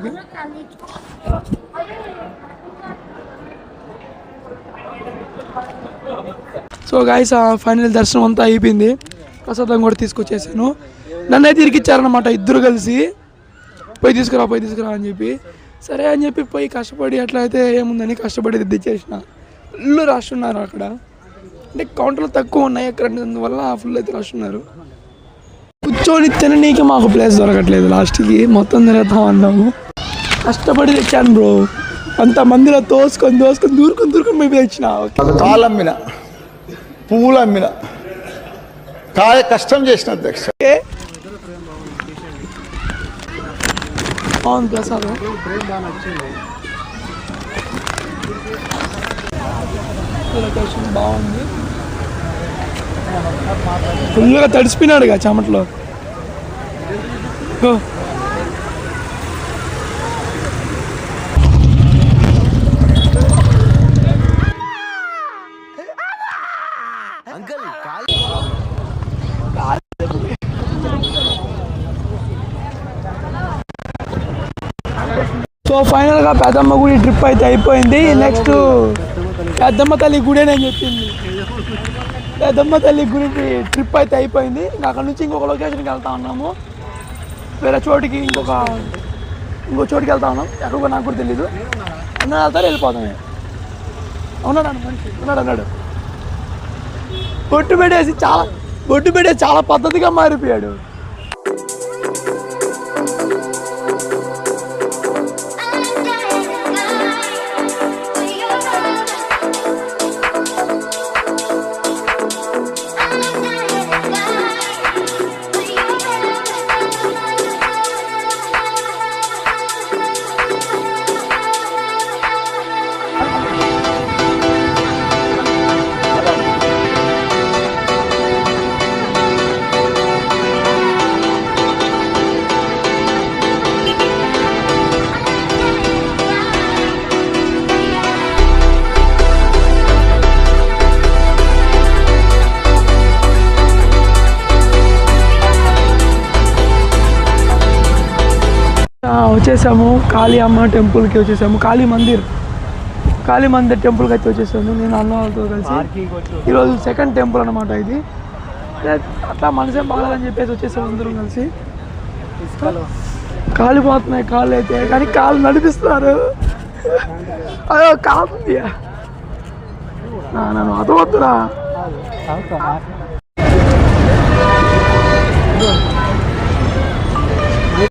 లోపలికి. So guys final దర్శనం అంతా అయిపోయింది. ప్రసాదం కూడా తీసుకొచ్చేసాను. నన్ను అయితే ఇరికిచ్చారనమాట ఇద్దరు కలిసి, పోయి తీసుకురా అని చెప్పి. సరే అని చెప్పి పోయి కష్టపడి అట్లా అయితే ఏముందని కష్టపడి తెచ్చేసిన. ఫుల్ రష్ ఉన్నారు అక్కడ, అంటే కౌంటర్లు తక్కువ ఉన్నాయి అక్కడ, అందువల్ల ఫుల్ అయితే రష్ ఉన్నారు. కూర్చొని తిననీకి మాకు ప్లేస్ దొరకట్లేదు. లాస్ట్కి మొత్తం తినేద్దాం అన్నాము. కష్టపడి తెచ్చాను బ్రో, అంతమందిలో తోసుకొని దూరుకొని మేము తెచ్చిన. కాలు అమ్మిన, పువ్వులు అమ్మిన, కాయ కష్టం చేసిన అధ్యక్ష. బాగుంది ప్రసాదం. లొకేషన్ బాగుంది. ఫుల్గా తడిసిపోయినాడు ఇక చెమట్లో. సో ఫైనల్గా పెద్దమ్మ గుడి ట్రిప్ అయితే అయిపోయింది. నెక్స్ట్ పెద్దమ్మ తల్లి గుడి అని చెప్పింది. పెద్దమ్మ తల్లి గుడికి ట్రిప్ అయితే అయిపోయింది. అక్కడ నుంచి ఇంకొక లొకేషన్కి వెళ్తా ఉన్నాము, వేరే చోటికి, ఇంకో చోటుకి వెళ్తా ఉన్నాం. ఎక్కడికో నాకు కూడా తెలీదు. అన్నాడు వెళ్తారు, వెళ్ళిపోతామే. అవునాడు మనిషి అన్నాడు. బొట్టు పెట్టేసి చాలా పద్ధతిగా మారిపోయాడు. వచ్చేసాము కాళీ అమ్మ టెంపుల్కి వచ్చేసాము. కాళీ మందిర్ టెంపుల్కి అయితే వచ్చేసాము. నేను అన్న వాళ్ళతో కలిసి. ఈరోజు సెకండ్ టెంపుల్ అనమాట ఇది. అట్లా మనసేం బాగాలని చెప్పేసి వచ్చేసాము అందరం కలిసి. కాలిపోతున్నాయి కాళ్ళు అయితే, కానీ కాళ్ళు నడిపిస్తున్నారు. అయ్యో కాలుతుంది, నన్ను అదవద్దురా.